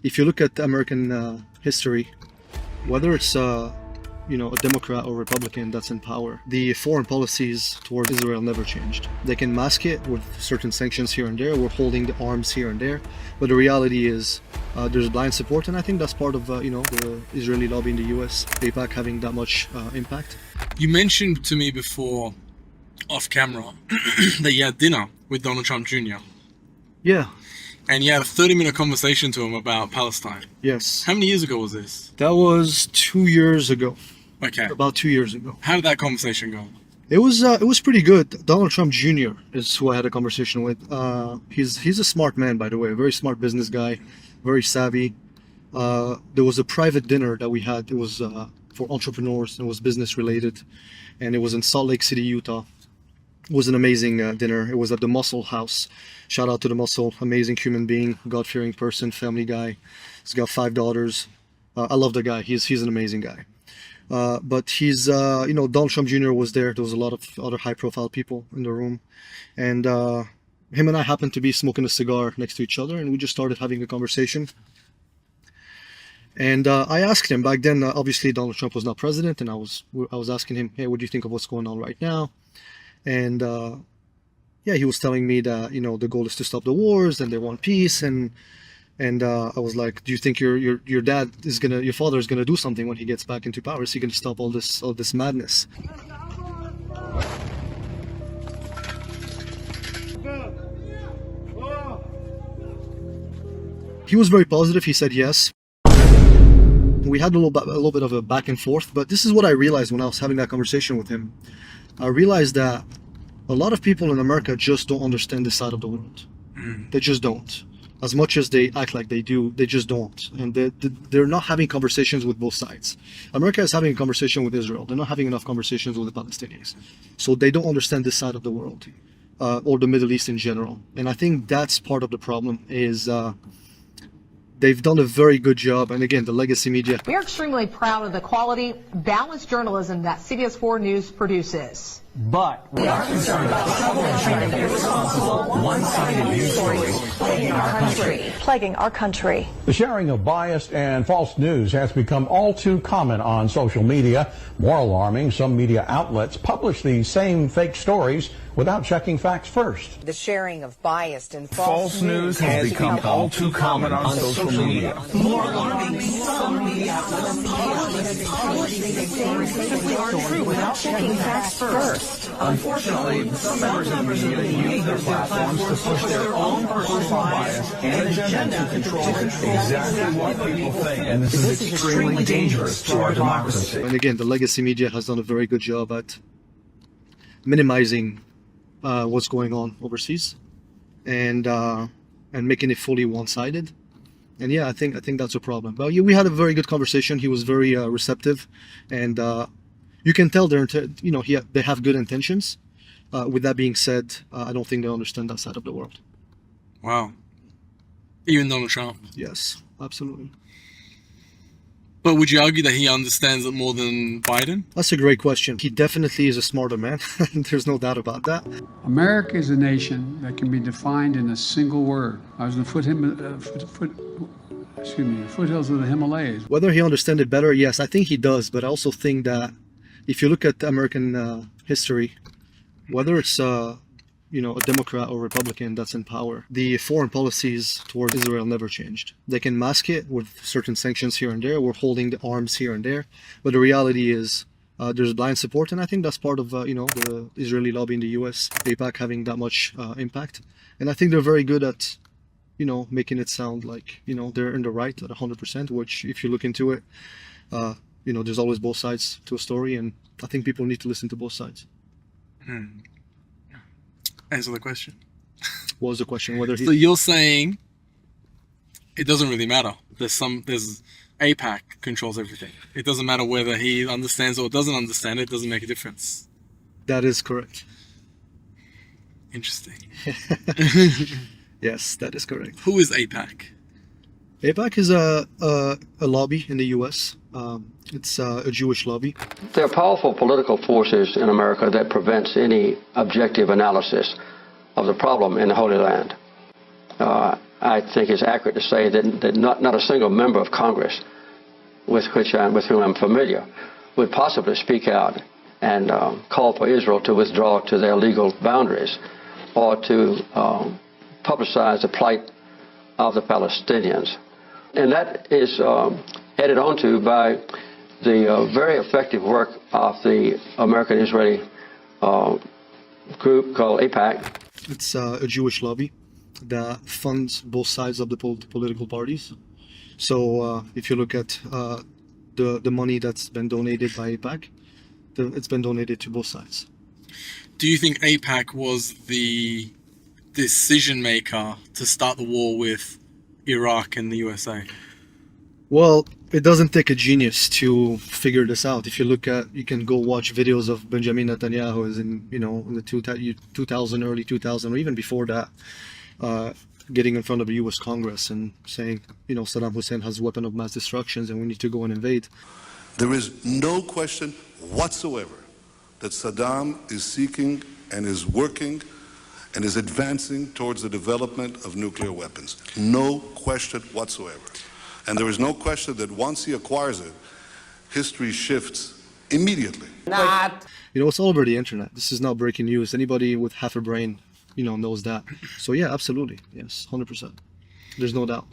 If you look at American history, whether it's a Democrat or Republican that's in power, the foreign policies towards Israel never changed. They can mask it with certain sanctions here and there. We're holding the arms here and there, but the reality is there's blind support, and I think that's part of the Israeli lobby in the U.S. AIPAC having that much impact. You mentioned to me before, off camera, that you had dinner with Donald Trump Jr. Yeah. And you had a 30-minute conversation to him about Palestine. Yes. How many years ago was this? That was 2 years ago. Okay. About 2 years ago. How did that conversation go? It was pretty good. Donald Trump Jr. is who I had a conversation with. He's a smart man, by the way, a very smart business guy, very savvy. There was a private dinner that we had. It was for entrepreneurs. It was business related, and it was in Salt Lake City, Utah. It was an amazing dinner. It was at the Muscle House. Shout out to the Muscle, amazing human being, God-fearing person, family guy. He's got 5 daughters. I love the guy. He's an amazing guy. But he's, Donald Trump Jr. was there. There was a lot of other high-profile people in the room, and him and I happened to be smoking a cigar next to each other, and we just started having a conversation. And I asked him back then. Obviously, Donald Trump was not president, and I was asking him, "Hey, what do you think of what's going on right now?" And yeah, he was telling me that the goal is to stop the wars and they want peace, and I was like, "Do you think your father is gonna do something when he gets back into power? Is he gonna stop all this madness?" He was very positive. He said yes. We had a little bit of a back and forth, but this is what I realized when I was having that conversation with him. I realized that a lot of people in America just don't understand this side of the world. They just don't. As much as they act like they do, they just don't. And they're not having conversations with both sides. America is having a conversation with Israel. They're not having enough conversations with the Palestinians. So they don't understand this side of the world, or the Middle East in general. And I think that's part of the problem is they've done a very good job. And again, the legacy media. We are extremely proud of the quality, balanced journalism that CBS 4 News produces. But we are concerned about trouble and sharing irresponsible, one-sided news stories plaguing our country. The sharing of biased and false news has become all too common on social media. More alarming, some media outlets publish these same fake stories without checking facts first. The sharing of biased and false news has become all too common on social media. More alarming, some media outlets publish these same fake stories without checking facts first. Unfortunately, some members of the media use their platforms to push their own personal bias and agenda to control exactly what people think. And this is extremely dangerous to our democracy. And again, the legacy media has done a very good job at minimizing what's going on overseas and making it fully one-sided. And yeah, I think that's a problem. But yeah, we had a very good conversation. He was very receptive, and you can tell they have good intentions. With that being said, I don't think they understand that side of the world. Wow. Even Donald Trump. Yes, absolutely. But would you argue that he understands it more than Biden? That's a great question. He definitely is a smarter man. There's no doubt about that. America is a nation that can be defined in a single word. I was in the foothills of the Himalayas. Whether he understands it better, yes, I think he does. But I also think that if you look at American history, whether it's a Democrat or Republican that's in power, the foreign policies towards Israel never changed. They can mask it with certain sanctions here and there. We're holding the arms here and there, but the reality is there's blind support, and I think that's part of the Israeli lobby in the U.S. AIPAC having that much impact. And I think they're very good at making it sound like they're in the right at 100%. Which, if you look into it, there's always both sides to a story, and I think people need to listen to both sides. Answer the question. What was the question? So you're saying it doesn't really matter. There's AIPAC controls everything. It doesn't matter whether he understands or doesn't understand. It doesn't make a difference. That is correct. Interesting. Yes, that is correct. Who is AIPAC? AIPAC is a lobby in the U.S. It's a Jewish lobby. There are powerful political forces in America that prevents any objective analysis of the problem in the Holy Land. I think it's accurate to say that not a single member of Congress with whom I'm familiar would possibly speak out and call for Israel to withdraw to their legal boundaries or to publicize the plight of the Palestinians. And that is added onto by the very effective work of the American-Israeli group called AIPAC. It's a Jewish lobby that funds both sides of the political parties. So if you look at the money that's been donated by AIPAC, it's been donated to both sides. Do you think AIPAC was the decision maker to start the war with Iraq and the USA? Well, it doesn't take a genius to figure this out. If you look at, you can go watch videos of Benjamin Netanyahu is in the 2000, early 2000, or even before that, getting in front of the U.S. Congress and saying, Saddam Hussein has a weapon of mass destruction and we need to go and invade. There is no question whatsoever that Saddam is seeking and is working and is advancing towards the development of nuclear weapons. No question whatsoever. And there is no question that once he acquires it, history shifts immediately. It's all over the internet. This is not breaking news. Anybody with half a brain, knows that. So yeah, absolutely. Yes, 100%. There's no doubt.